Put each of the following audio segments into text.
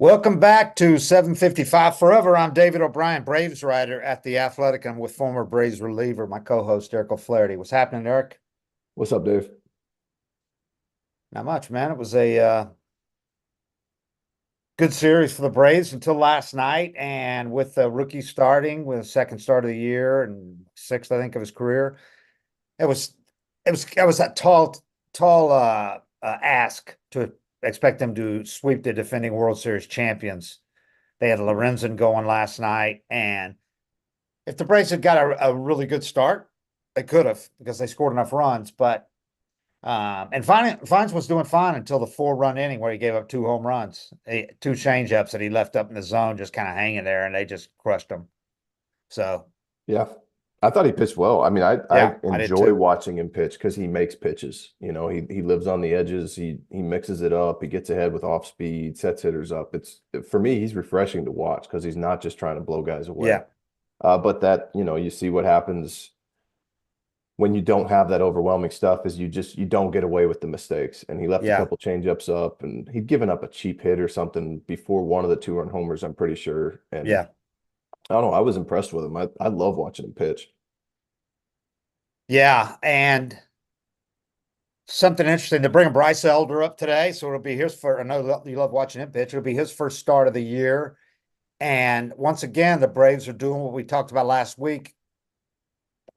Welcome back to 755 Forever. I'm David O'Brien, Braves writer at The Athletic. I'm with former Braves reliever, my co-host, Eric O'Flaherty. What's happening, Eric? What's up, Dave? Not much, man. It was a good series for the Braves until last night. And with the rookie starting with a second start of the year and sixth, I think, of his career, it was it was that tall ask to expect them to sweep the defending World Series champions. They had Lorenzen going last night, and if the Braves had got a really good start, they could have because they scored enough runs. But and Vines was doing fine until the 4-run inning where he gave up 2 home runs, two changeups that he left up in the zone, just kind of hanging there, and they just crushed him. So Yeah, I thought he pitched well. I mean, I yeah, I did enjoy too. watching him pitch because he makes pitches. He lives on the edges. He mixes it up. He gets ahead with off speed, sets hitters up. It's for me, he's refreshing to watch because he's not just trying to blow guys away. Yeah, But that, you see what happens when you don't have that overwhelming stuff is you don't get away with the mistakes. And he left a yeah, couple changeups up, and he'd given up a cheap hit or something before one of the 2-run homers, I'm pretty sure. And yeah, I don't know. I was impressed with him. I love watching him pitch. yeah. And something interesting. They're bringing Bryce Elder up today, so it'll be his first. I know you love watching him pitch. It'll be his first start of the year. And once again, the Braves are doing what we talked about last week,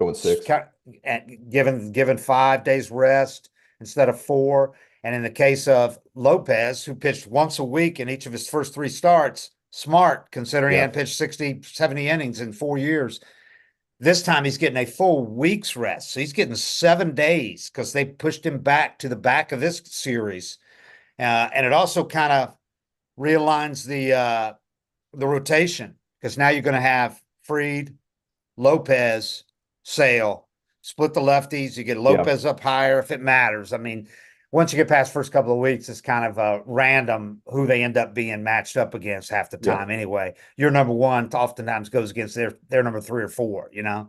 Going six. given 5 days rest instead of four. And in the case of Lopez, who pitched once a week in each of his first three starts, smart considering he Yeah. hadn't pitched 60, 70 innings in 4 years. This time he's getting a full week's rest. So he's getting 7 days because they pushed him back to the back of this series. And it also kind of realigns the rotation because now you're going to have Fried, Lopez, Sale, split the lefties. You get Yeah. Lopez up higher if it matters. I mean, once you get past first couple of weeks, it's kind of random who they end up being matched up against half the Yeah. time. Anyway, your number one oftentimes goes against their number 3 or 4. Yeah.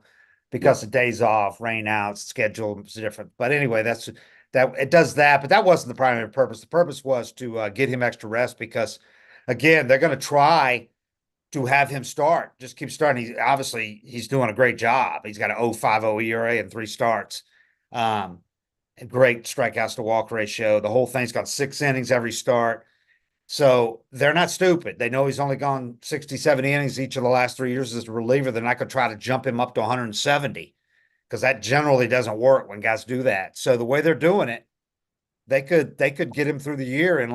Because the days off, rain out, schedule is different. But anyway, that it does that. But that wasn't the primary purpose. The purpose was to get him extra rest because, again, they're going to try to have him start. Just keep starting. He's doing a great job. He's got an 0.50 ERA and 3 starts. Um, a great strikeouts to walk ratio. The whole thing's got 6 innings every start. So they're not stupid. They know he's only gone 60, 70 innings each of the last 3 years as a reliever. They're not going to try to jump him up to 170 because that generally doesn't work when guys do that. So the way they're doing it, they could get him through the year in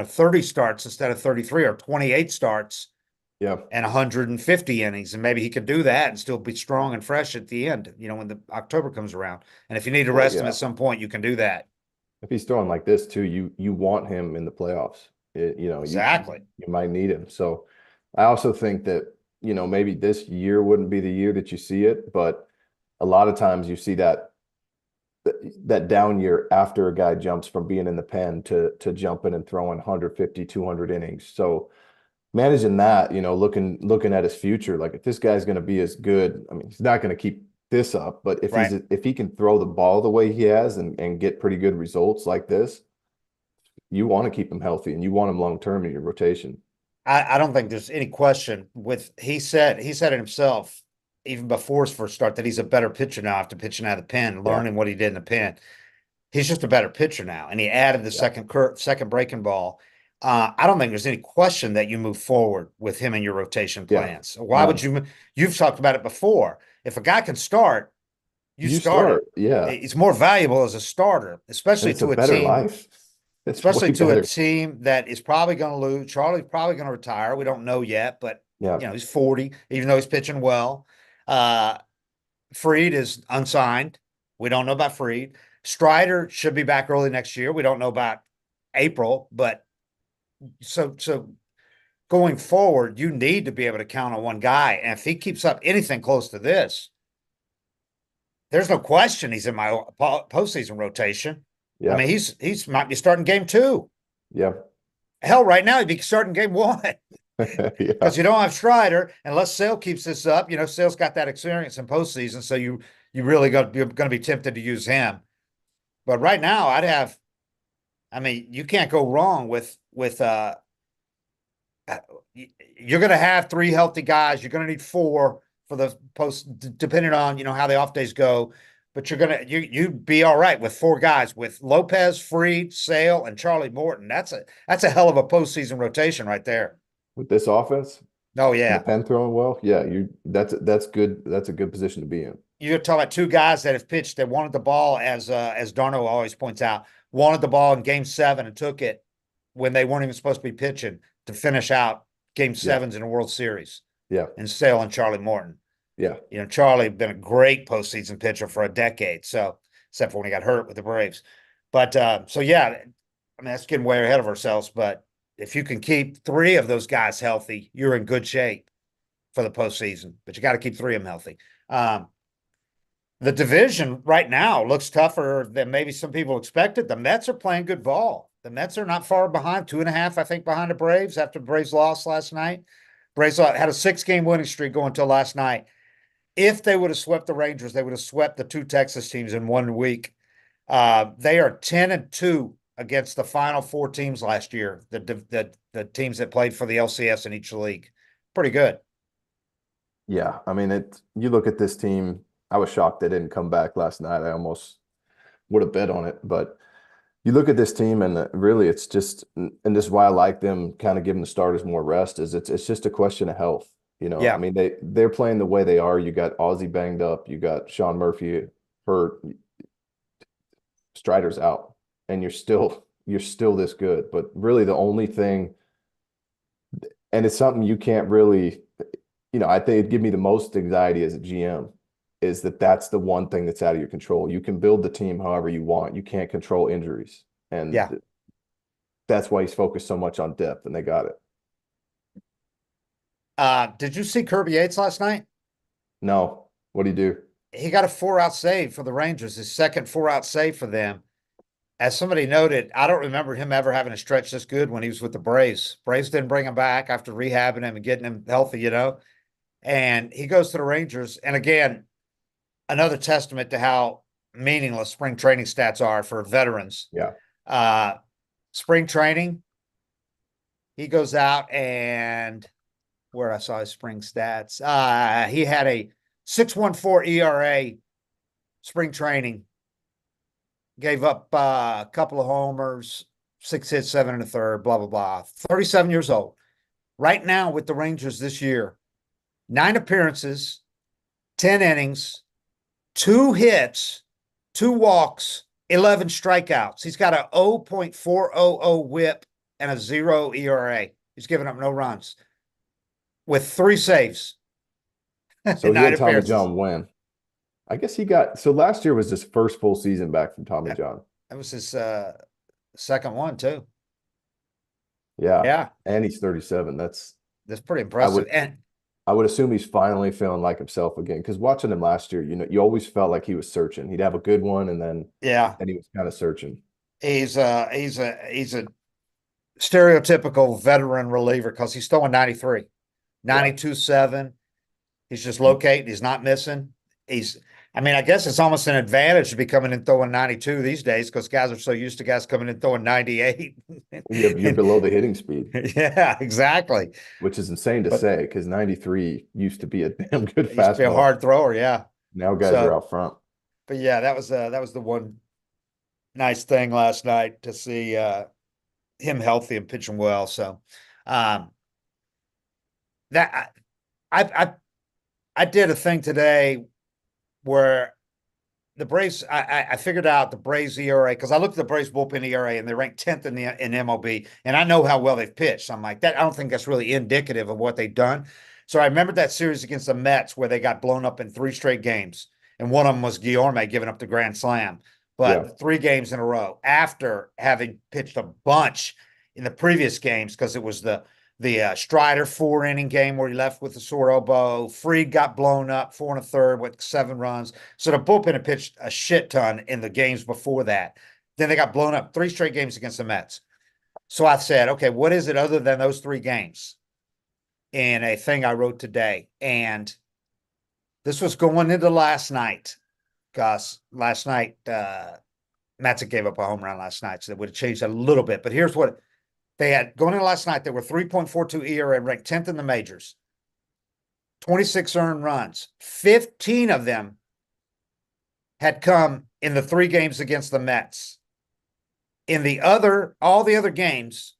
30 starts instead of 33 or 28 starts Yeah. and 150 innings. And maybe he could do that and still be strong and fresh at the end, when the October comes around. And if you need to Well, rest him yeah. at some point, you can do that. If he's throwing like this too, you want him in the playoffs. Exactly. You might need him. So I also think that, maybe this year wouldn't be the year that you see it, but a lot of times you see that down year after a guy jumps from being in the pen to jumping and throwing 150, 200 innings. So managing that, looking at his future, like if this guy's going to be as good, I mean, he's not going to keep this up, but Right. if he can throw the ball the way he has and get pretty good results like this, you want to keep him healthy and you want him long term in your rotation. I don't think there's any question he said it himself even before his first start that he's a better pitcher now after pitching out of the pen, Yeah, learning what he did in the pen. He's just a better pitcher now. And he added the yeah, second breaking ball. I don't think there's any question that you move forward with him in your rotation yeah. plans. Why would None. you? You've talked about it before. If a guy can start, you You start him. start, yeah, It's more valuable as a starter, and especially it's a to a better team, life. It's way especially to a better. team that is probably going to lose. Charlie's probably going to retire. We don't know yet, but Yeah, he's 40, even though he's pitching well. Uh, Fried is unsigned. We don't know about Fried. Strider should be back early next year. We don't know about April, but so going forward, you need to be able to count on one guy. And if he keeps up anything close to this, there's no question he's in my postseason rotation. I yeah, mean, he's might be starting game 2. yeah, Hell, right now he'd be starting game 1 yeah, because you don't have Strider unless Sale keeps this up. Sale's got that experience in postseason, so you really you're going to be tempted to use him. But right now, I mean, you can't go wrong with you're going to have 3 healthy guys. You're going to need 4 for the post, depending on, how the off days go. But you'd be all right with 4 guys with Lopez, Fried, Sale, and Charlie Morton. That's a hell of a postseason rotation right there. With this offense Oh and the yeah. pen throwing well, yeah, that's good. That's a good position to be in. You're talking about 2 guys that have pitched that wanted the ball, as Darno always points out, wanted the ball in Game 7 and took it when they weren't even supposed to be pitching to finish out Game Yeah, 7s in the World Series. yeah, And Sale and Charlie Morton. yeah. Charlie been a great postseason pitcher for a decade. So, except for when he got hurt with the Braves. But so yeah, I mean that's getting way ahead of ourselves. But if you can keep 3 of those guys healthy, you're in good shape for the postseason. But you got to keep 3 of them healthy. The division right now looks tougher than maybe some people expected. The Mets are playing good ball. The Mets are not far behind, 2.5, I think, behind the Braves after the Braves lost last night. Braves had a 6-game winning streak going until last night. If they would have swept the Rangers, they would have swept the 2 Texas teams in 1 week. They are 10-2 against the final 4 teams last year. The teams that played for the LCS in each league, pretty good. Yeah, I mean, you look at this team. I was shocked they didn't come back last night. I almost would have bet on it, but you look at this team, and really, it's just, and this is why I like them kind of giving the starters more rest. Is it's just a question of health. I Yeah, mean, they're playing the way they are. You got Ozzy banged up. You got Sean Murphy hurt. Strider's out, and you're still this good. But really, the only thing, and it's something you can't really, I think it'd give me the most anxiety as a GM is that's the one thing that's out of your control. You can build the team however you want. You can't control injuries. And yeah. that's why he's focused so much on depth, and they got it. Did you see Kirby Yates last night? No, what do you do? He got a 4-out save for the Rangers, his second 4-out save for them. As somebody noted, I don't remember him ever having a stretch this good when he was with the Braves. Braves didn't bring him back after rehabbing him and getting him healthy, And he goes to the Rangers. And again, another testament to how meaningless spring training stats are for veterans. Yeah. Spring training, he goes out and where I saw his spring stats, he had a 6.14 ERA spring training, gave up a couple of homers, 6 hits, 7 1/3, blah, blah, blah. 37 years old. Right now with the Rangers this year, 9 appearances, 10 innings, 2 hits, 2 walks, 11 strikeouts. He's got a 0.400 whip and a 0 ERA. He's given up no runs with 3 saves. So he had Tommy John when? I guess so last year was his first full season back from Tommy John. That was his second one too. Yeah. Yeah. And he's 37. That's pretty impressive. I would assume he's finally feeling like himself again. Because watching him last year, you always felt like he was searching. He'd have a good one, and then he was kind of searching. He's a stereotypical veteran reliever because he's throwing 93, 92.7. He's just locating. He's not missing. I guess it's almost an advantage to be coming in throwing 92 these days because guys are so used to guys coming in throwing 98. You're below the hitting speed. Yeah, exactly. Which is insane to say because 93 used to be a damn good fastball. Used to be a hard thrower, yeah. Now guys are out front. But yeah, that was the one nice thing last night to see him healthy and pitching well. So that I did a thing today where the Braves, I figured out the Braves ERA because I looked at the Braves bullpen ERA and they're ranked 10th in MLB, and I know how well they've pitched. So I'm like, that I don't think that's really indicative of what they've done. So I remembered that series against the Mets where they got blown up in 3 straight games, and one of them was Guillorme giving up the grand slam. But 3 games in a row after having pitched a bunch in the previous games because it was the Strider 4-inning game where he left with a sore elbow. Fried got blown up 4 1/3 with 7 runs. So the bullpen had pitched a shit ton in the games before that. Then they got blown up 3 straight games against the Mets. So I said, okay, what is it other than those 3 games? In a thing I wrote today. And this was going into last night. Because last night, Matzik gave up a home run last night. So that would have changed a little bit. But here's what They had going into last night, they were 3.42 ERA, ranked 10th in the majors. 26 earned runs. 15 of them had come in the 3 games against the Mets. In all the other games,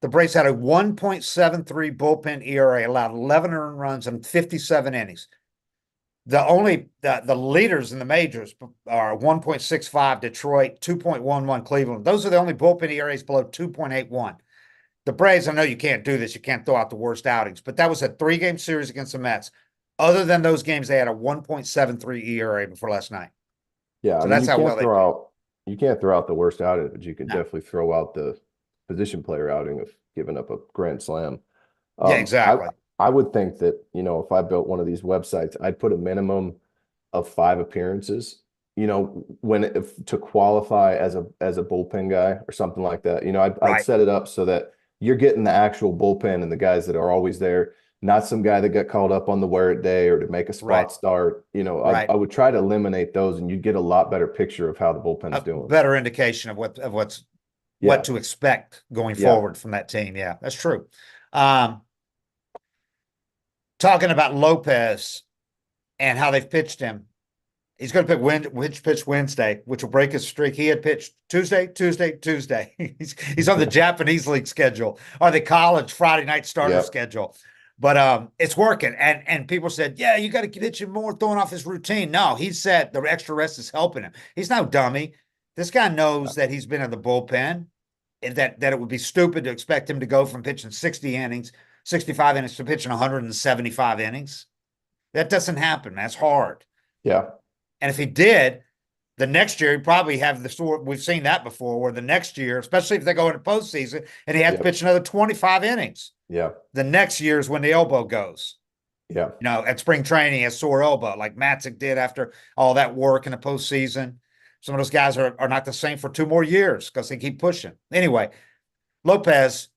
the Braves had a 1.73 bullpen ERA, allowed 11 earned runs and 57 innings. The leaders in the majors are 1.65 Detroit, 2.11 Cleveland. Those are the only bullpen ERAs below 2.81. The Braves, I know you can't do this. You can't throw out the worst outings, but that was a 3-game series against the Mets. Other than those games, they had a 1.73 ERA before last night. Yeah, So I mean, that's how well they played. you can't throw out the worst outing, but you can No. definitely throw out the position player outing of giving up a grand slam. Yeah, Um, I exactly. I would think that, if I built one of these websites, I'd put a minimum of 5 appearances, when if to qualify as a bullpen guy or something like that. I'd Right. set it up so that you're getting the actual bullpen and the guys that are always there, not some guy that got called up on the wear it day or to make a Right. spot start. Right. I would try to eliminate those, and you'd get a lot better picture of how the bullpen's A doing. better indication of what Yeah, to expect going yeah, forward from that team. Yeah, that's true. Um, Talking about Lopez and how they've pitched him, he's going to which pitch Wednesday, which will break his streak. He had pitched Tuesday, Tuesday, Tuesday. He's on the Japanese league schedule or the college Friday night starter yeah, schedule. But it's working. And people said, yeah, you got to get him more throwing off his routine. No, he said the extra rest is helping him. He's no dummy. This guy knows that he's been in the bullpen and that it would be stupid to expect him to go from pitching 60 innings, 65 innings to pitching 175 innings. That doesn't happen. That's hard. yeah, And if he did, the next year he'd probably have the sort we've seen that before, where the next year, especially if they go into postseason and he has to yep, pitch another 25 innings, yeah, the next year is when the elbow goes. yeah. At spring training, a sore elbow, like Matzik did after all that work in the postseason. Some of those guys are not the same for 2 more years because they keep pushing. Anyway, Lopez,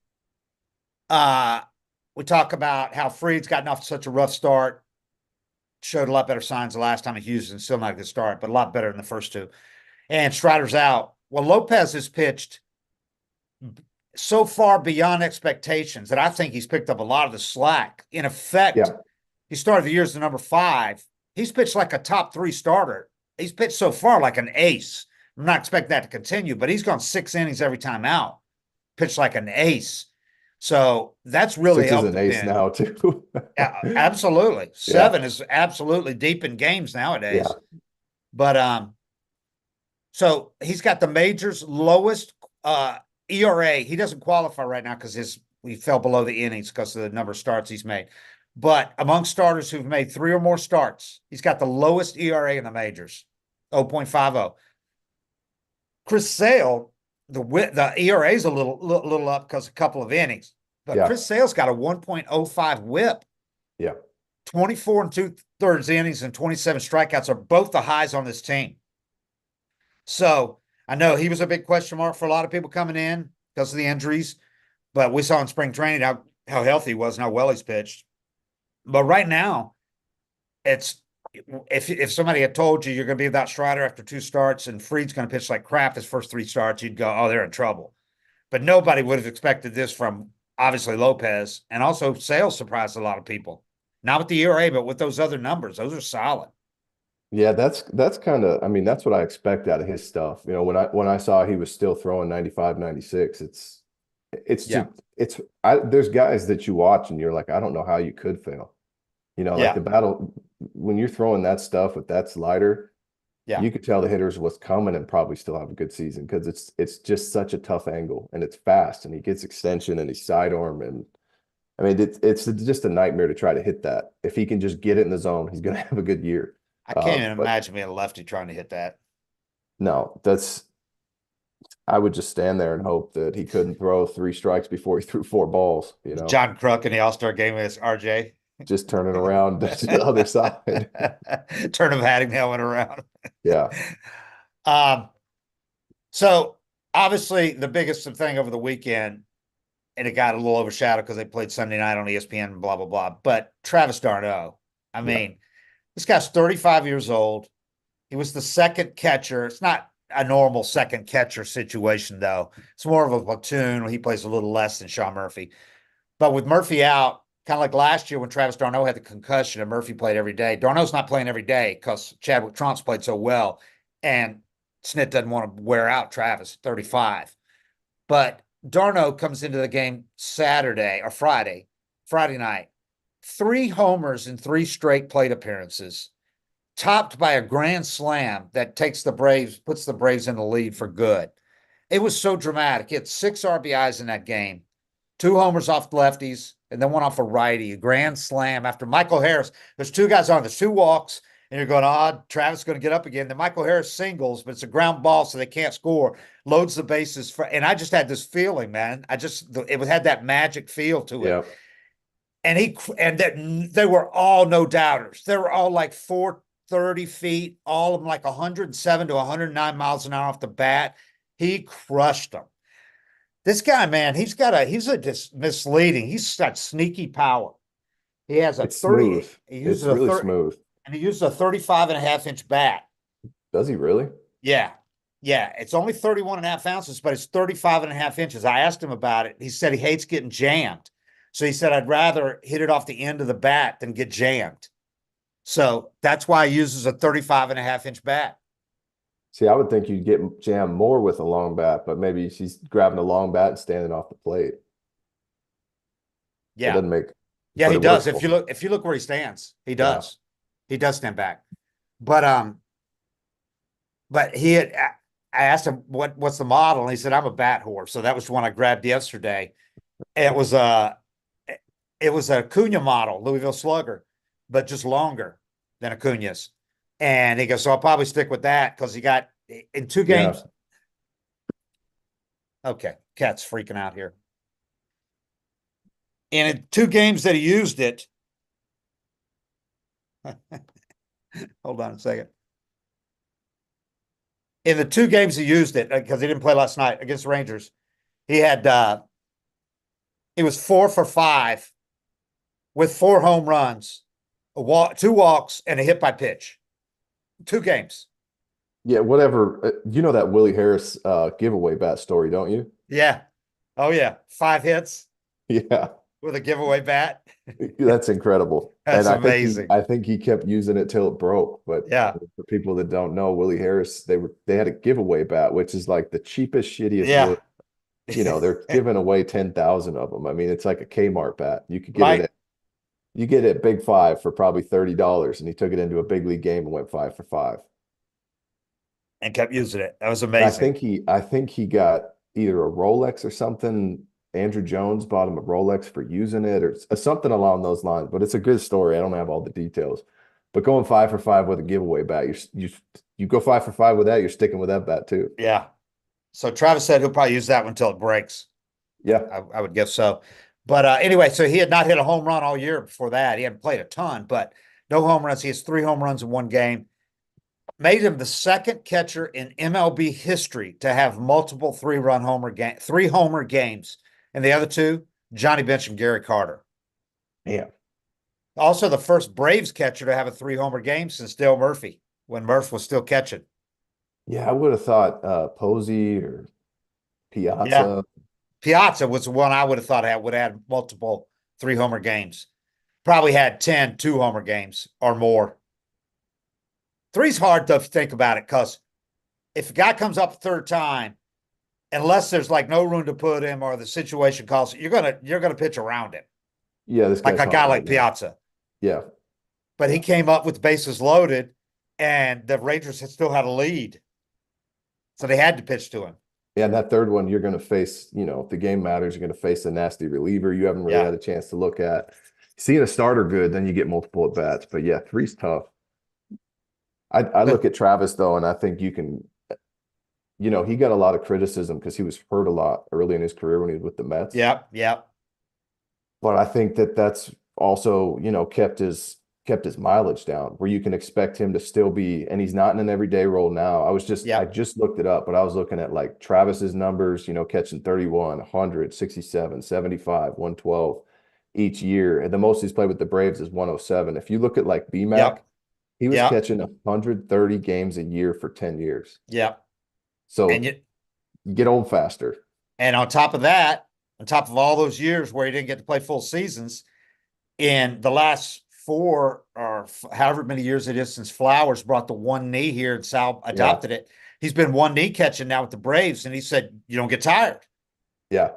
uh, we talk about how Fried's gotten off to such a rough start, showed a lot better signs the last time in Houston, still not a good start, but a lot better in the first 2. And Strider's out. Well, Lopez has pitched so far beyond expectations that I think he's picked up a lot of the slack. In effect, Yeah. he started the year as the number 5. He's pitched like a top 3 starter. He's pitched so far like an ace. I'm not expecting that to continue, but he's gone 6 innings every time out, pitched like an ace. So that's really 6 is helped an the ace pen. now too. Absolutely. Yeah, 7 is absolutely deep in games yeah, nowadays. But so he's got the majors lowest ERA. He doesn't qualify right now because he fell below the innings because of the number of starts he's made. But among starters who've made 3 or more starts, he's got the lowest ERA in the majors, 0.50. Chris Sale, the ERA is a little up because a couple of innings, but yeah, Chris Sale's got a 1.05 WHIP. yeah. 24 and 2/3 innings and 27 strikeouts are both the highs on this team. So I know he was a big question mark for a lot of people coming in because of the injuries, but we saw in spring training how healthy he was and how well he's pitched. But right now, it's if somebody had told you you're going to be without Strider after 2 starts and Fried's going to pitch like crap his first 3 starts, you'd go, oh, they're in trouble. But nobody would have expected this from obviously Lopez, and also Sales surprised a lot of people. Not with the ERA, but with those other numbers. Those are solid. Yeah, that's kind of, I mean, that's what I expect out of his stuff. When I saw he was still throwing 95, 96, it's Yeah. just there's guys that you watch and you're like, I don't know how you could fail. Like Yeah. the battle when you're throwing that stuff with that slider, Yeah. you could tell the hitters what's coming and probably still have a good season because it's just such a tough angle and it's fast and he gets extension and he's sidearm and I mean it's just a nightmare to try to hit that. If he can just get it in the zone, he's going to have a good year. I can't even But imagine being a lefty trying to hit that. no, I would just stand there and hope that he couldn't throw 3 strikes before he threw 4 balls, John Kruk in the All-Star game as RJ. just turning around to the other side. Turn of Hattingale went around. Yeah. Um, so obviously the biggest thing over the weekend, and it got a little overshadowed because they played Sunday night on ESPN, blah, blah, blah. But Travis d'Arnaud, I Yeah. mean, this guy's 35 years old. He was the second catcher. It's not a normal second catcher situation, though. It's more of a platoon. He plays a little less than Sean Murphy. But with Murphy out, kind of like last year when Travis d'Arnaud had the concussion and Murphy played every day. d'Arnaud's not playing every day because Chadwick Trump's played so well. And Snit doesn't want to wear out Travis, 35. But d'Arnaud comes into the game Saturday or Friday night. 3 homers in 3 straight plate appearances, topped by a grand slam that puts the Braves in the lead for good. It was so dramatic. He had 6 RBIs in that game, 2 homers off lefties, and then one off a righty, a grand slam after Michael Harris. There's 2 guys on, there's 2 walks, and you're going, Travis is going to get up again. Then Michael Harris singles, but it's a ground ball, so they can't score. Loads the bases and I just had this feeling, man. It had that magic feel to it. Yeah. And they were all no doubters. They were all like 430 feet, all of them like 107 to 109 miles an hour off the bat. He crushed them. This guy, man, he's just misleading. He's got sneaky power. He has a It's 30. smooth. It's really smooth. And he uses a 35.5-inch bat. Does he really? Yeah. Yeah. It's only 31.5 ounces, but it's 35.5 inches. I asked him about it. He said he hates getting jammed. So he said, I'd rather hit it off the end of the bat than get jammed. So that's why he uses a 35.5-inch bat. See, I would think you'd get jammed more with a long bat, but maybe she's grabbing a long bat and standing off the plate. Yeah. It doesn't make. Yeah, he does. If you look where he stands, he does. Yeah. He does stand back. But I asked him what's the model, and he said, I'm a bat whore. So that was the one I grabbed yesterday. It was a Acuna model, Louisville Slugger, but just longer than Acuna's. And he goes, so I'll probably stick with that because he got in 2 games. Yeah. Okay, cat's freaking out here. And in 2 games that he used it, hold on a second. In the 2 games he used it, because he didn't play last night against the Rangers, he was 4 for 5 with 4 home runs, 2 walks, and a hit by pitch. 2 games. Yeah, whatever. You know that Willie Harris giveaway bat story, don't you? Yeah. Oh, yeah. 5 hits. Yeah. With a giveaway bat. That's incredible. That's amazing. I think he kept using it till it broke. But yeah, for people that don't know, Willie Harris, they had a giveaway bat, which is like the cheapest, shittiest. Yeah. They're giving away 10,000 of them. I mean, it's like a Kmart bat. You could get it. You get it Big 5 for probably $30, and he took it into a big league game and went 5 for 5. And kept using it. That was amazing. I think he got either a Rolex or something. Andrew Jones bought him a Rolex for using it or something along those lines. But it's a good story. I don't have all the details. But going 5 for 5 with a giveaway bat, you go 5 for 5 with that, you're sticking with that bat too. Yeah. So Travis said he'll probably use that one until it breaks. Yeah. I would guess so. But anyway, so he had not hit a home run all year before that. He hadn't played a ton, but no home runs. He has 3 home runs in 1 game. Made him the 2nd catcher in MLB history to have multiple 3 homer games. And the other 2, Johnny Bench and Gary Carter. Yeah. Also the first Braves catcher to have a 3 homer game since Dale Murphy, when Murph was still catching. Yeah, I would have thought Posey or Piazza. Yeah. Piazza was the one I would have thought would have multiple 3 homer games. Probably had 10 2-homer games or more. 3's hard to think about it because if a guy comes up a 3rd time, unless there's like no room to put him or the situation calls, you're gonna pitch around him. Yeah, this like a guy like Piazza. Yeah, but he came up with bases loaded, and the Rangers still had a lead, so they had to pitch to him. Yeah, and that 3rd one, you're going to face, if the game matters, you're going to face a nasty reliever you haven't really had a chance to look at. Seeing a starter good, then you get multiple at bats. But yeah, 3's tough. I look at Travis though, and I think you can. He got a lot of criticism because he was hurt a lot early in his career when he was with the Mets. Yep. But I think that's also, kept his mileage down where you can expect him to still be, and he's not in an everyday role now. I just looked it up, but I was looking at like Travis's numbers, catching 31, 100, 67, 75, 112 each year. And the most he's played with the Braves is 107. If you look at like BMAC, he was catching 130 games a year for 10 years. Yep. And So you, you get old faster. and on top of that, on top of all those years where he didn't get to play full seasons, in the last four or however many years it is since Flowers brought the one knee here and Sal Yeah. adopted it, he's been one knee catching now with the Braves, and he said you don't get tired. Yeah.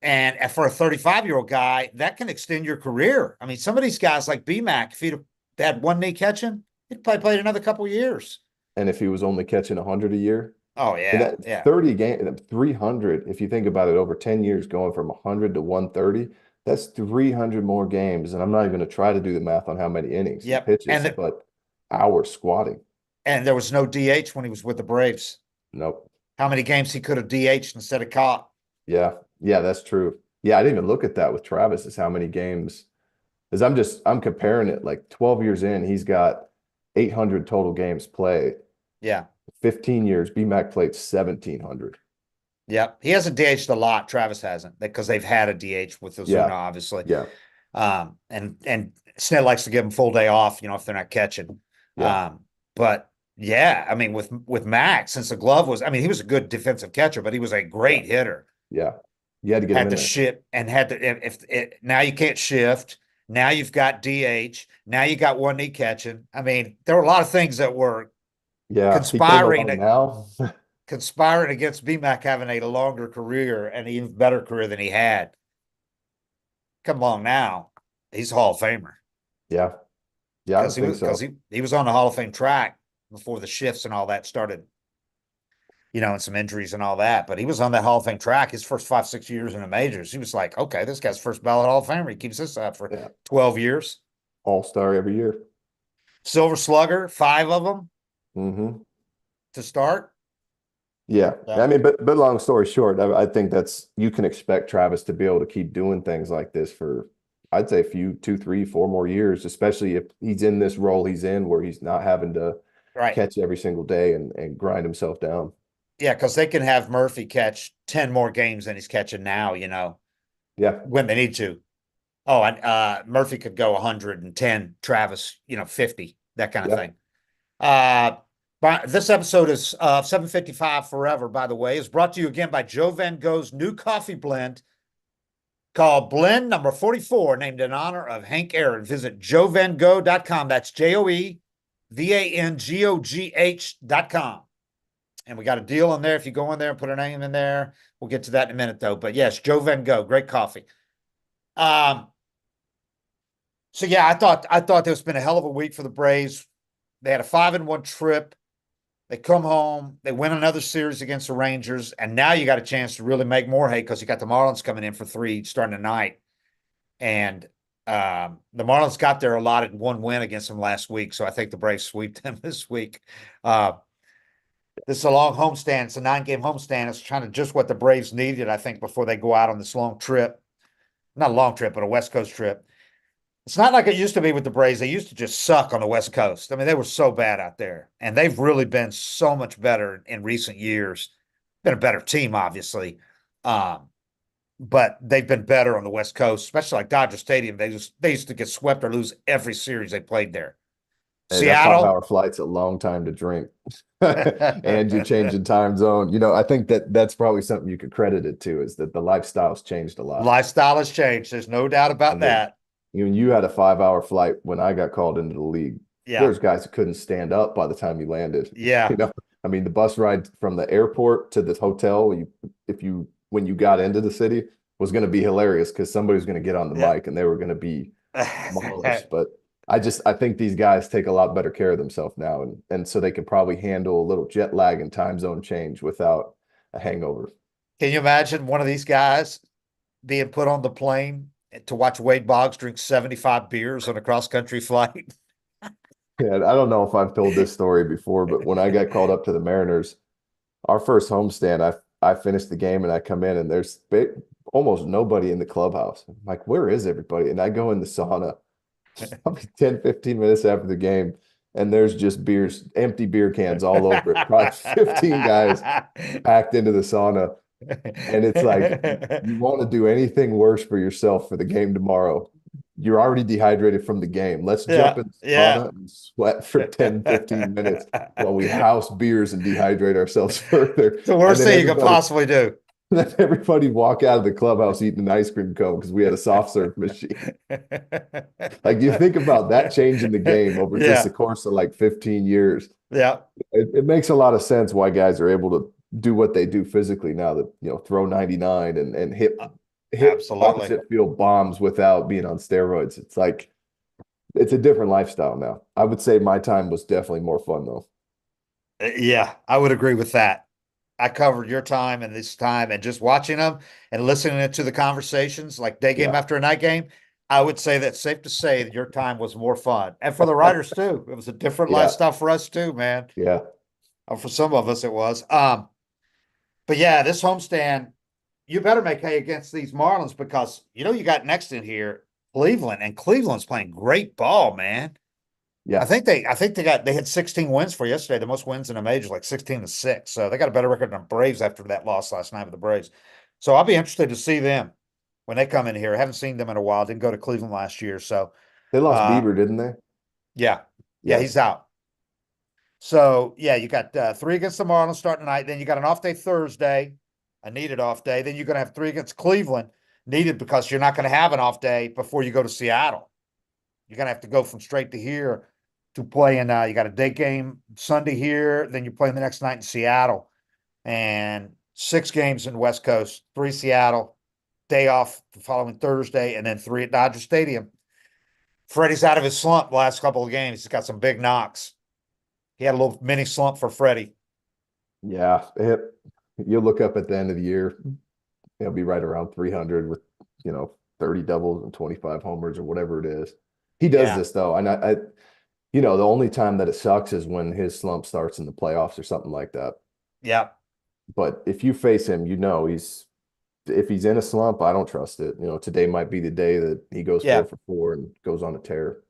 And for a 35-year-old guy, that can extend your career. I mean, some of these guys like BMAC, if he'd have had one knee catching, he'd probably played another couple of years. And if he was only catching 100 a year, Oh and yeah, that yeah, 30 game, 300, if you think about it, over 10 years going from 100 to 130, that's 300 more games. And I'm not even going to try to do the math on how many innings he yep. pitches, but hours squatting. And there was no DH when he was with the Braves. Nope. How many games he could have DH'd instead of caught? Yeah. Yeah, that's true. Yeah, I didn't even look at that with Travis, is how many games. Because I'm comparing it like 12 years in, he's got 800 total games played. Yeah. 15 years, BMAC played 1,700. Yep. He hasn't DH'd a lot. Travis hasn't, because they've had a DH with Ozuna, Yeah. obviously. Yeah. And Snell likes to give him full day off, if they're not catching. Yeah. But yeah, I mean, with Max, since the glove was, I mean, he was a good defensive catcher, but he was a great Yeah. hitter. Yeah. You had to get him Had in to there. shift and had to, if it, now you can't shift. Now you've got DH. Now you got one knee catching. I mean, there were a lot of things that were Yeah. He came conspiring along now. conspiring against BMAC having a longer career and an even better career than he had. Come along now, he's a Hall of Famer. Yeah. Yeah, I think so. Because he was on the Hall of Fame track before the shifts and all that started, and some injuries and all that. But he was on that Hall of Fame track his first 5-6 years in the majors. He was like, okay, this guy's first ballot Hall of Famer. He keeps this up for Yeah. 12 years. All-star every year. Silver Slugger, 5 of them Mm-hmm. to start. Yeah. Yeah. I mean, but long story short, I think you can expect Travis to be able to keep doing things like this for, I'd say, a few, 2, 3, 4 more years, especially if he's in this role he's in where he's not having to Right. catch every single day and grind himself down. Yeah, because they can have Murphy catch 10 more games than he's catching now, Yeah. when they need to. Oh, and Murphy could go 110, Travis, 50, that kind of Yeah. thing. But this episode is 755 Forever, by the way, is brought to you again by Joe Van Gogh's new coffee blend called Blend Number 44, named in honor of Hank Aaron. Visit joevangogh.com. That's JoeVangogh.com. And we got a deal on there. If you go in there and put a name in there, we'll get to that in a minute, though. But yes, Joe Van Gogh, great coffee. So yeah, I thought this has been a hell of a week for the Braves. They had a 5-1 trip. They come home, they win another series against the Rangers, and now you got a chance to really make more hay because you got the Marlins coming in for 3 starting tonight. And the Marlins got their allotted 1 win against them last week, so I think the Braves sweep them this week. This is a long homestand. It's a 9-game homestand. It's kind of just what the Braves needed, I think, before they go out on this long trip. Not a long trip, but a West Coast trip. It's not like it used to be with the Braves. They used to just suck on the West Coast. I mean, they were so bad out there. And they've really been so much better in recent years. Been a better team, obviously. But they've been better on the West Coast, especially like Dodger Stadium. They used to get swept or lose every series they played there. Hey, Seattle. that 5-hour flight's a long time to drink. And you're changing time zone. I think that's probably something you could credit it to, is that the lifestyle's changed a lot. Lifestyle has changed. There's no doubt about that. You had a 5-hour flight when I got called into the league. Yeah. There's guys who couldn't stand up by the time you landed. Yeah. I mean, the bus ride from the airport to the hotel, when you got into the city, was going to be hilarious because somebody was going to get on the mic and they were going to be demolished. But I think these guys take a lot better care of themselves now, and so they can probably handle a little jet lag and time zone change without a hangover. Can you imagine one of these guys being put on the plane to watch Wade Boggs drink 75 beers on a cross-country flight? Yeah, I don't know if I've told this story before, but when I got called up to the Mariners, our first homestand, I finished the game and I come in and there's almost nobody in the clubhouse. I'm like, where is everybody? And I go in the sauna probably 10, 15 minutes after the game, and there's just empty beer cans all over it. Probably 15 guys packed into the sauna. And it's like, you want to do anything worse for yourself for the game tomorrow. you're already dehydrated from the game. Let's jump Yeah, in the yeah. sauna and sweat for 10, 15 minutes while we house beers and dehydrate ourselves further. The And worst then thing you could everybody possibly do. let everybody walk out of the clubhouse eating an ice cream cone because we had a soft serve machine. Like you think about that change in the game over just the Yeah, course of like 15 years. yeah, It makes a lot of sense why guys are able to do what they do physically now that, throw 99 and hit absolutely. opposite field bombs without being on steroids. It's like it's a different lifestyle now. I would say my time was definitely more fun though. Yeah, I would agree with that. I covered your time and this time, and just watching them and listening to the conversations, like day game Yeah. after night game. I would say that's safe to say that your time was more fun, and for the writers too. It was a different Yeah. lifestyle for us too, man. Yeah. Or for some of us, it was. But yeah, this homestand, you better make hay against these Marlins because you got next in here Cleveland, and Cleveland's playing great ball, man. Yeah. I think they had 16 wins for yesterday, the most wins in a major, like 16-6. So they got a better record than the Braves after that loss last night with the Braves. So I'll be interested to see them when they come in here. I haven't seen them in a while. Didn't go to Cleveland last year. So They lost uh Bieber, didn't they? yeah. Yeah, Yeah. he's out. So yeah, you got three against the Marlins starting tonight. Then you got an off day Thursday, a needed off day. Then you're gonna have three against Cleveland, needed because you're not gonna have an off day before you go to Seattle. You're gonna have to go from straight to here to playing. You got a day game Sunday here, then you're playing the next night in Seattle, and six games in the West Coast, three Seattle, day off the following Thursday, and then three at Dodger Stadium. Freddie's out of his slump the last couple of games. He's got some big knocks. He had a little mini slump for Freddie. Yeah. You'll look up at the end of the year, he'll be right around 300 with, 30 doubles and 25 homers or whatever it is. He does Yeah, this though. And the only time that it sucks is when his slump starts in the playoffs or something like that. yeah, But if you face him, if he's in a slump, I don't trust it. Today might be the day that he goes four yeah. for four and goes on a tear.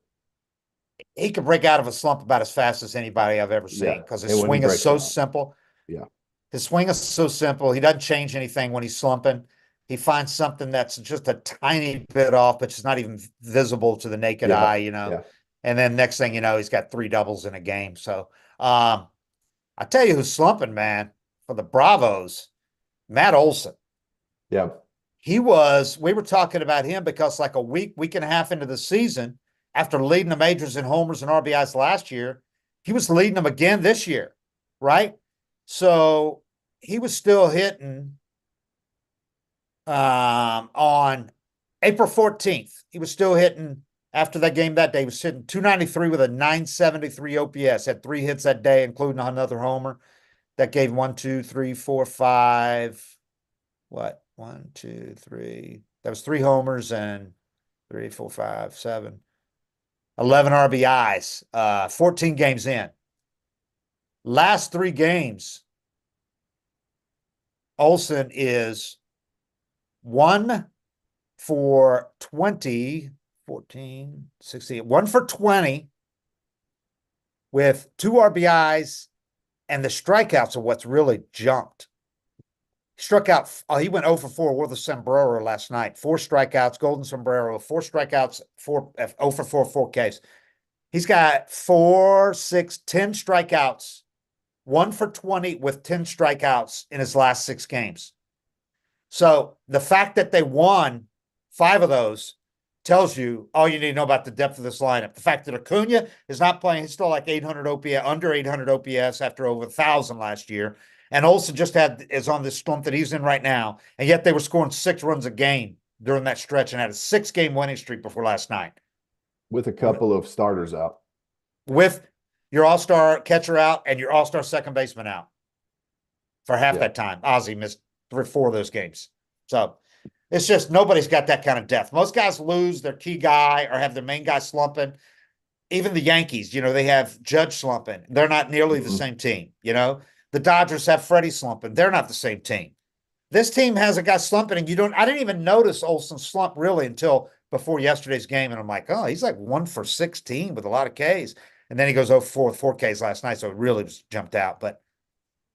He can break out of a slump about as fast as anybody I've ever Yeah. seen because his And when he swing is breaks so out, simple. yeah. His swing is so simple. He doesn't change anything when he's slumping. He finds something that's just a tiny bit off, but it's not even visible to the naked Yeah. eye. Yeah. And then next thing you know, he's got three doubles in a game. So I tell you who's slumping, man, for the Bravos, Matt Olson. Yeah. We were talking about him because like a week and a half into the season, after leading the majors in homers and RBIs last year, he was leading them again this year, right? So he was still hitting on April 14th. He was still hitting after that game that day. He was hitting 293 with a 973 OPS, had three hits that day, including another homer. That gave one, two, three, four, five. What? One, two, three. That was three homers and three, four, five, seven. 11 RBIs, 14 games in. Last three games, Olson is 1 for 20, 14, 16, 1 for 20 with two RBIs, and the strikeouts are what's really jumped. He struck out, he went 0 for 4 with a sombrero last night. Four strikeouts, golden sombrero, four strikeouts, 0 for 4, 4 Ks. He's got 4, 6, 10 strikeouts, 1 for 20 with 10 strikeouts in his last six games. So the fact that they won five of those tells you all you need to know about the depth of this lineup. The fact that Acuna is not playing, he's still like 800 OPS, under 800 OPS after over 1,000 last year. And Olsen is on this slump that he's in right now. And yet they were scoring 6 runs a game during that stretch and had a 6-game winning streak before last night. With a couple of starters out. With your all-star catcher out and your all-star second baseman out for half Yeah. that time. Ozzy missed 4 of those games. So it's just nobody's got that kind of depth. Most guys lose their key guy or have their main guy slumping. Even the Yankees, they have Judge slumping. They're not nearly the same team. The Dodgers have Freddie slumping. They're not the same team. This team has a guy slumping, and I didn't even notice Olsen's slump really until before yesterday's game. And I'm like, oh, he's like 1 for 16 with a lot of Ks. And then he goes 0 for 4 with 4 Ks last night. So it really was jumped out. But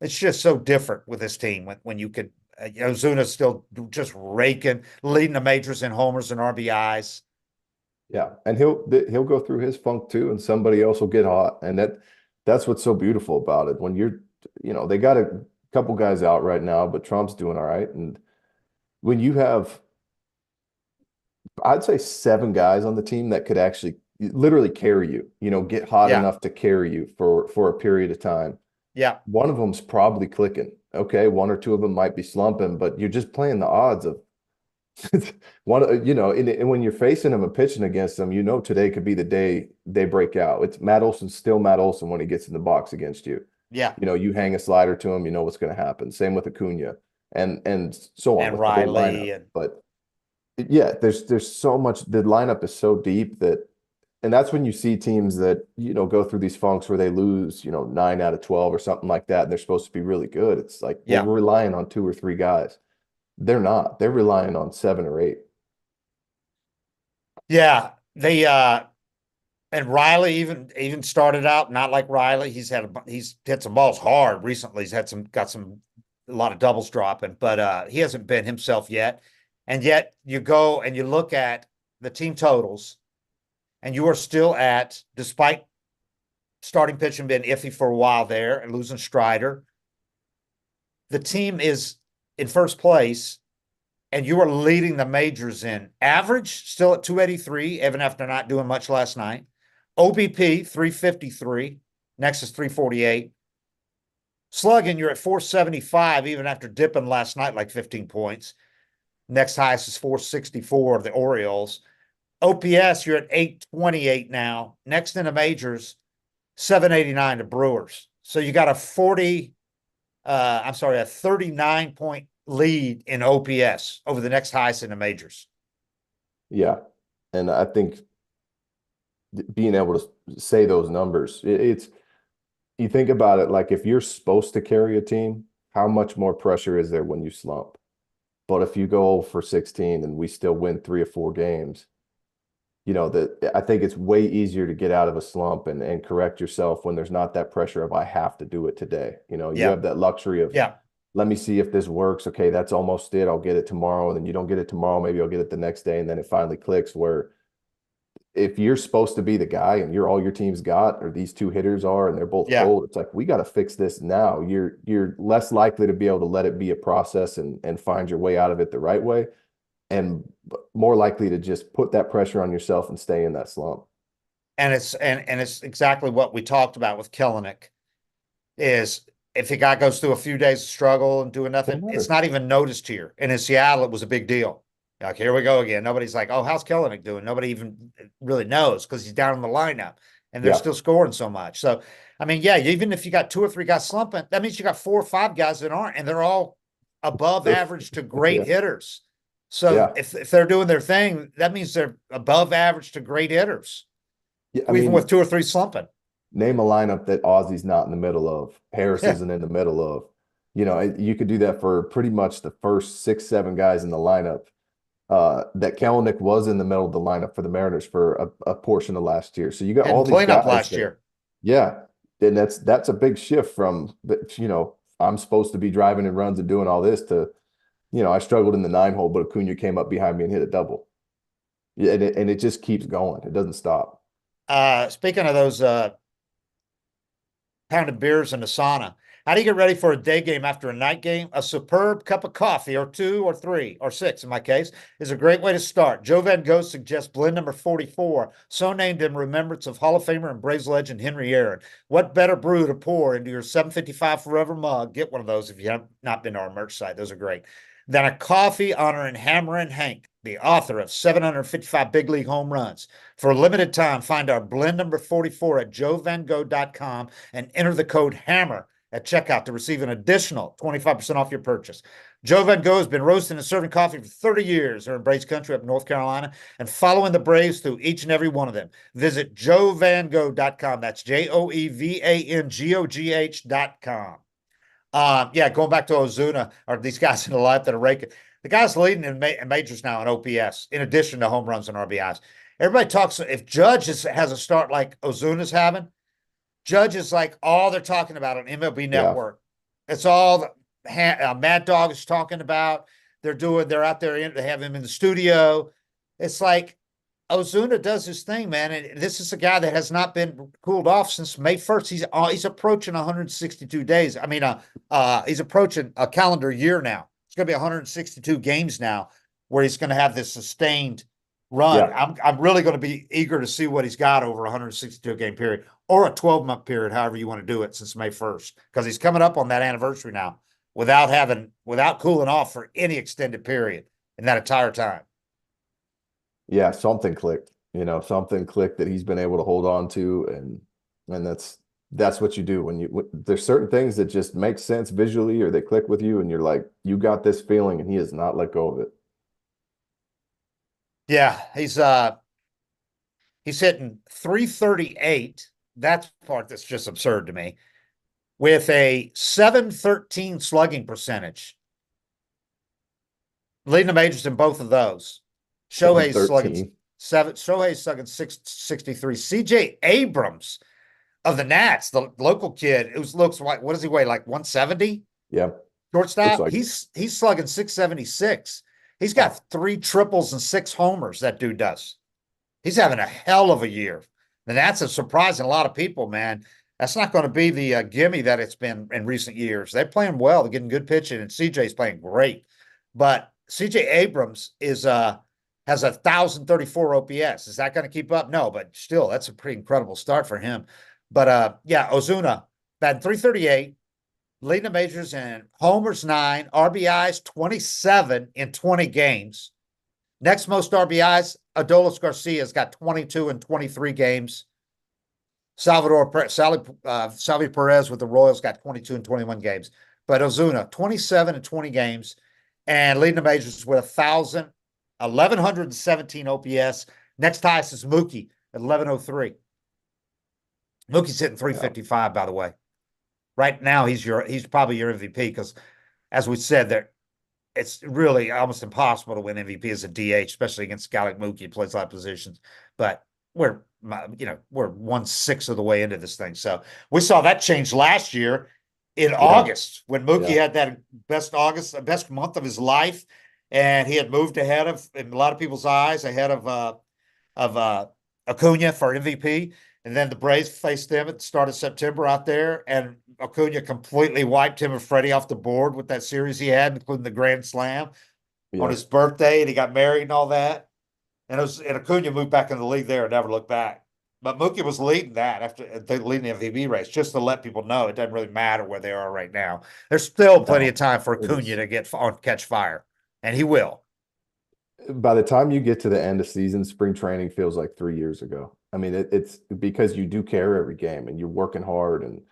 it's just so different with this team when you could, Ozuna's still just raking, leading the majors in homers and RBIs. Yeah, and he'll go through his funk too, and somebody else will get hot, and that's what's so beautiful about it. When they got a couple guys out right now, but Trump's doing all right, and when you have, I'd say 7 guys on the team that could actually literally carry you, get hot Yeah. enough to carry you for a period of time. Yeah. One of them's probably clicking. Okay, one or two of them might be slumping, but you're just playing the odds of one, and when you're facing them and pitching against them, today could be the day they break out. It's Matt Olson, still Matt Olson when he gets in the box against you. Yeah. You hang a slider to him, you know what's going to happen. Same with Acuna and so on And with the whole lineup. Riley and But yeah, there's so much. The lineup is so deep and that's when you see teams that go through these funks where they lose 9 out of 12 or something like that, and they're supposed to be really good. It's like, well, yeah. we're relying on 2 or 3 guys. They're not. They're relying on 7 or 8. Yeah. And Riley even started out not like Riley. He's hit some balls hard recently. He's got a lot of doubles dropping, but he hasn't been himself yet. And yet you go and you look at the team totals, and you are still at, despite starting pitching being iffy for a while there and losing Strider, the team is in first place, and you are leading the majors in average, still at 283, even after not doing much last night. OBP 353, next is 348. Slugging, you're at 475, even after dipping last night like 15 points. Next highest is 464, the Orioles. OPS, you're at 828 now. Next in the majors, 789 to Brewers. So you got a 39-point lead in OPS over the next highest in the majors. Yeah. And I think being able to say those numbers, it's you think about it, like if you're supposed to carry a team, how much more pressure is there when you slump? But if you go for 16 and we still win 3 or 4 games, that I think it's way easier to get out of a slump and correct yourself when there's not that pressure of I have to do it today. You Yeah. have that luxury of Yeah. let me see if this works. Okay, that's almost it. I'll get it tomorrow. And then you don't get it tomorrow, maybe I'll get it the next day. And then it finally clicks where if you're supposed to be the guy and you're all your team's got, or these 2 hitters are, and they're both Yeah. cold, it's like we got to fix this now. You're less likely to be able to let it be a process and find your way out of it the right way, and more likely to just put that pressure on yourself and stay in that slump. And it's exactly what we talked about with Kellenic is if a guy goes through a few days of struggle and doing nothing, it's not even noticed here. And in Seattle, it was a big deal. Like, here we go again. Nobody's like, oh, how's Kellenic doing? Nobody even really knows because he's down in the lineup and they're Yeah. still scoring so much. So, I mean, yeah, even if you got 2 or 3 guys slumping, that means you got 4 or 5 guys that aren't, and they're all above average to great Yeah. hitters. So Yeah. if they're doing their thing, that means they're above average to great hitters, Yeah. I even mean, with 2 or 3 slumping. name a lineup that Ozzy's not in the middle of, Harris Yeah. isn't in the middle of. You could do that for pretty much the first 6, 7 guys in the lineup. That Kelenic was in the middle of the lineup for the Mariners for a portion of last year. So you got all And these cleanup guys last that, year. yeah, and that's a big shift from I'm supposed to be driving in runs and doing all this to, I struggled in the 9 hole, but Acuna came up behind me and hit a double. Yeah, and it just keeps going. It doesn't stop. Speaking of those pounded beers in the sauna, how do you get ready for a day game after a night game? A superb cup of coffee, or 2 or 3 or 6 in my case, is a great way to start. Joe Van Gogh suggests blend number 44, so named in remembrance of Hall of Famer and Braves legend Henry Aaron. What better brew to pour into your 755 Forever mug? Get one of those if you have not been to our merch site. Those are great. Than a coffee honoring Hammer and Hank, the author of 755 big league home runs. For a limited time, find our blend number 44 at joevango.com and enter the code HAMMER at checkout to receive an additional 25% off your purchase. Joe Van Gogh has been roasting and serving coffee for 30 years here in Braves country up in North Carolina and following the Braves through each and every one of them. Visit joevango.com. That's JOEVANGOGH.com. Yeah, going back to Ozuna, or these guys in the life that are raking. The guy's leading in majors now in OPS, in addition to home runs and RBIs. Everybody talks, if Judge has a start like Ozuna's having, Judge is like all they're talking about on MLB Yeah. Network. It's all Mad Dog is talking about. They're out there, they have him in the studio. It's like Ozuna does his thing, man. And this is a guy that has not been cooled off since May 1st. He's approaching 162 days. I mean, he's approaching a calendar year now. It's going to be 162 games now where he's going to have this sustained run. Yeah. I'm really going to be eager to see what he's got over a 162 game period or a 12-month period, however you want to do it, since May 1st, because he's coming up on that anniversary now without cooling off for any extended period in that entire time. Yeah, something clicked, something clicked that he's been able to hold on to. And that's what you do there's certain things that just make sense visually or they click with you and you're like, you got this feeling, and he has not let go of it. Yeah, he's hitting 338. That's the part that's just absurd to me. With a 713 slugging percentage. Leading the majors in both of those. Shohei's slugging 663. CJ Abrams of the Nats, the local kid, looks like, what does he weigh? Like 170? Yeah. Shortstop. Like he's slugging 676. He's got 3 triples and 6 homers, that dude does. He's having a hell of a year. And that's a surprising a lot of people, man. That's not going to be the gimme that it's been in recent years. They're playing well. They're getting good pitching, and CJ's playing great. But CJ Abrams has 1,034 OPS. Is that going to keep up? No, but still, that's a pretty incredible start for him. But yeah, Ozuna batting 338, leading the majors in homers 9, RBIs 27 in 20 games. Next most RBIs, Adolis Garcia's got 22 in 23 games. Salvi Perez with the Royals got 22 in 21 games. But Ozuna, 27 in 20 games, and leading the majors with 1,117 OPS. Next highest is Mookie at 1,103. Mookie's hitting 355, by the way. Right now, he's probably your MVP because, as we said, it's really almost impossible to win MVP as a DH, especially against a guy like Mookie who plays a lot of positions. But we're 1/6 of the way into this thing. So we saw that change last year in August when Mookie had that best month of his life, and he had moved ahead of, in a lot of people's eyes, ahead of Acuna for MVP. And then the Braves faced them at the start of September out there, and Acuna completely wiped him and Freddie off the board with that series he had, including the Grand Slam on his birthday, and he got married and all that. And Acuna moved back in the league there and never looked back. But Mookie was leading that after leading the MVP race, just to let people know it doesn't really matter where they are right now. There's still plenty of time for Acuna to catch fire, and he will. By the time you get to the end of season, spring training feels like 3 years ago. I mean, it's because you do care every game and you're working hard. And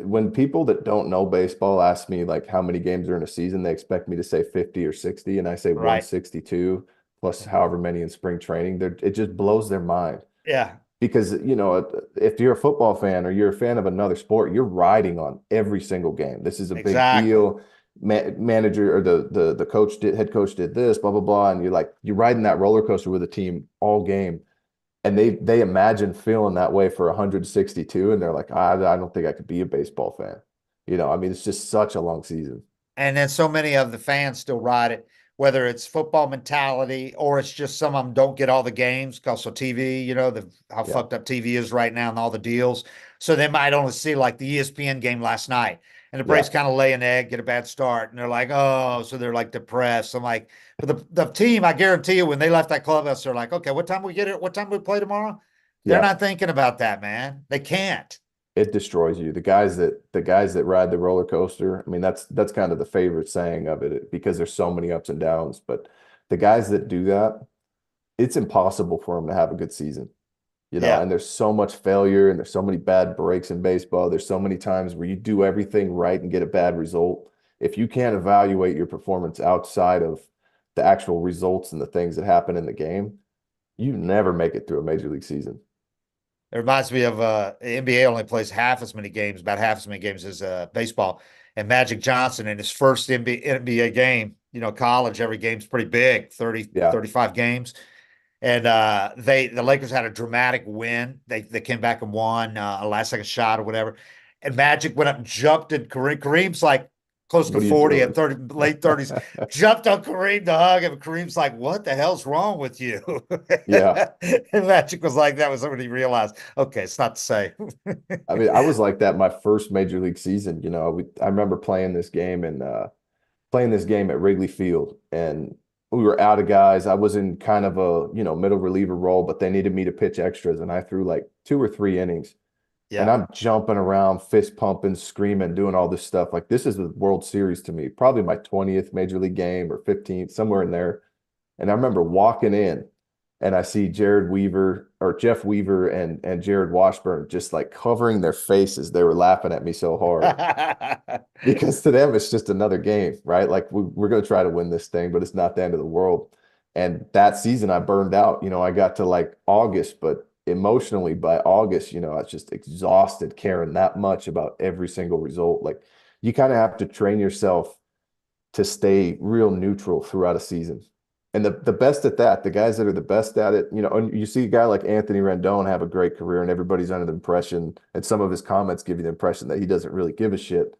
when people that don't know baseball ask me like how many games are in a season, they expect me to say 50 or 60, and I say 162 plus however many in spring training. It just blows their mind. Yeah. Because, if you're a football fan or you're a fan of another sport, you're riding on every single game. This is a big deal. Manager or the head coach did this, blah, blah, blah. And you're riding that roller coaster with a team all game. And they imagine feeling that way for 162. And they're like, I don't think I could be a baseball fan. It's just such a long season. And then so many of the fans still ride it, whether it's football mentality or it's just some of them don't get all the games because of TV, how fucked up TV is right now and all the deals. So they might only see like the ESPN game last night. And the Braves kind of lay an egg, get a bad start, and they're like, oh, so they're like depressed. I'm like, but the team, I guarantee you, when they left that clubhouse, they're like, okay, what time we get it? What time we play tomorrow? They're not thinking about that, man. They can't. It destroys you. The guys that ride the roller coaster. I mean, that's kind of the favorite saying of it because there's so many ups and downs. But the guys that do that, it's impossible for them to have a good season. And there's so much failure and there's so many bad breaks in baseball. There's so many times where you do everything right and get a bad result. If you can't evaluate your performance outside of the actual results and the things that happen in the game, you never make it through a major league season. It reminds me of the NBA only plays about half as many games as baseball. And Magic Johnson in his first NBA game, college, every game's pretty big, 35 games. And the Lakers had a dramatic win. They came back and won a last second shot or whatever. And Magic went up and jumped, and Kareem's like, close to What are you 40 at doing? 30, late 30s, jumped on Kareem to hug him. Kareem's like, what the hell's wrong with you? Yeah. And Magic was like, that was when he realized, okay, it's not the same. I mean, I was like that my first major league season. I remember playing this game at Wrigley Field, and we were out of guys. I was in kind of a, middle reliever role, but they needed me to pitch extras, and I threw like 2 or 3 innings, and Yeah. I'm jumping around, fist pumping, screaming, doing all this stuff. Like this is the World Series to me, probably my 20th major league game or 15th, somewhere in there. And I remember walking in and I see Jared Weaver or Jeff Weaver and Jared Washburn just like covering their faces. They were laughing at me so hard because to them it's just another game, right? Like we're going to try to win this thing, but it's not the end of the world. And that season I burned out. I got to like August, but emotionally by August, I was just exhausted caring that much about every single result. Like you kind of have to train yourself to stay real neutral throughout a season. And the best at that, the guys that are the best at it, and you see a guy like Anthony Rendon have a great career, and everybody's under the impression, and some of his comments give you the impression that he doesn't really give a shit.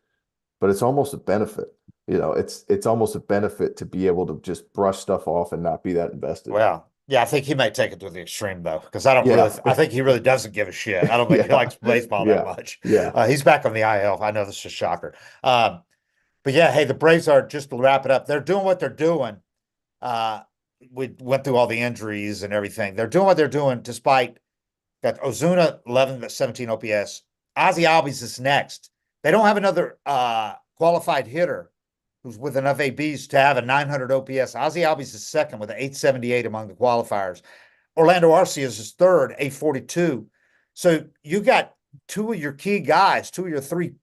But it's almost a benefit. It's almost a benefit to be able to just brush stuff off and not be that invested. Well, yeah, I think he may take it to the extreme though, because Yeah. I think he really doesn't give a shit. I don't think he Yeah. likes baseball that Yeah. much. Yeah. He's back on the IL. I know this is a shocker. But yeah, hey, the Braves are, just to wrap it up, they're doing what they're doing. Uh, we went through all the injuries and everything. They're doing what they're doing despite that Ozuna 11 17 OPS. Ozzy Albies is next. They don't have another qualified hitter who's with enough ABs to have a 900 OPS. Ozzy Albies is second with an 878 among the qualifiers. Orlando Arcia is his third, 842. So you got two of your key guys, two of your three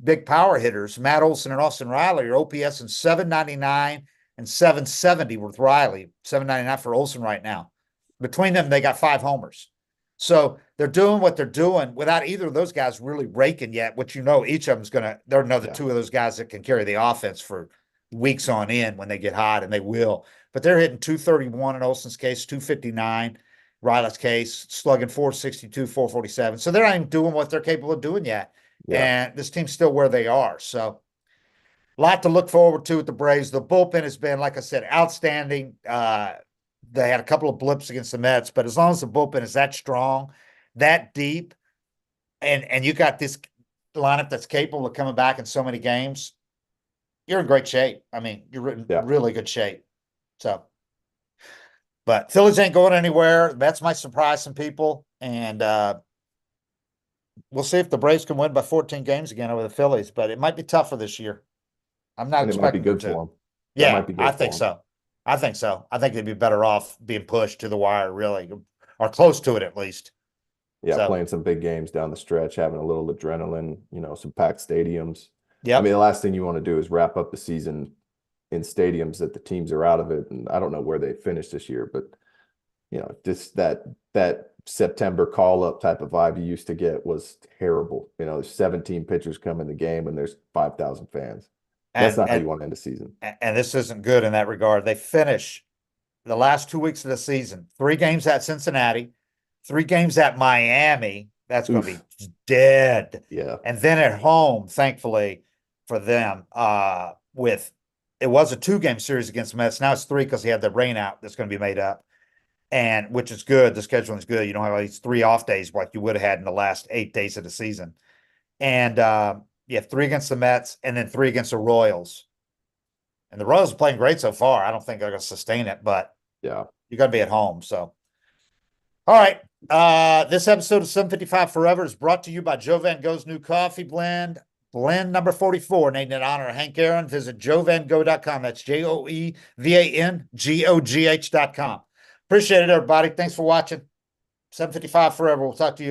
big power hitters, Matt Olson and Austin Riley, are OPS in 799 and 770 with Riley, 799 for Olson right now. Between them, they got 5 homers. So they're doing what they're doing without either of those guys really raking yet, which each of them's there are another Yeah. two of those guys that can carry the offense for weeks on end when they get hot, and they will. But they're hitting 231 in Olson's case, 259, Riley's case, slugging 462, 447. So they're not even doing what they're capable of doing yet. Yeah. And this team's still where they are. So a lot to look forward to with the Braves. The bullpen has been, like I said, outstanding. They had a couple of blips against the Mets, but as long as the bullpen is that strong, that deep, and you got this lineup that's capable of coming back in so many games, you're in great shape. I mean, you're in Yeah. really good shape. So, but Phillies ain't going anywhere. Mets might surprise some people, and we'll see if the Braves can win by 14 games again over the Phillies. But it might be tougher this year. I'm not And it might be expecting them good to. for them. That Yeah, might be I good think for them. so. I think so. I think they'd be better off being pushed to the wire, really, or close to it at least. Yeah, So, playing some big games down the stretch, having a little adrenaline, some packed stadiums. I mean, yep. the last thing you want to do is wrap up the season in stadiums that the teams are out of it. And I don't know where they finished this year, but just that September call up type of vibe you used to get was terrible. There's 17 pitchers come in the game and there's 5,000 fans. That's And not how you and want to end the season. and this isn't good in that regard. They finish the last 2 weeks of the season, 3 games at Cincinnati, 3 games at Miami. That's going to Oof. be dead. Yeah. And then at home, thankfully for them, with it was a 2-game series against the Mets. Now it's 3 because he had the rain out that's going to be made up. And which is good. The scheduling is good. You don't have these 3 off days like you would have had in the last 8 days of the season. And you have 3 against the Mets and then 3 against the Royals. And the Royals are playing great so far. I don't think they're going to sustain it, but Yeah. you're going to be at home. So, all right. This episode of 755 Forever is brought to you by Joe Van Gogh's new coffee blend, blend number 44, named in honor of Hank Aaron. Visit joevangogh.com. That's JOEVANGOGH.com. Appreciate it, everybody. Thanks for watching. 755 Forever. We'll talk to you.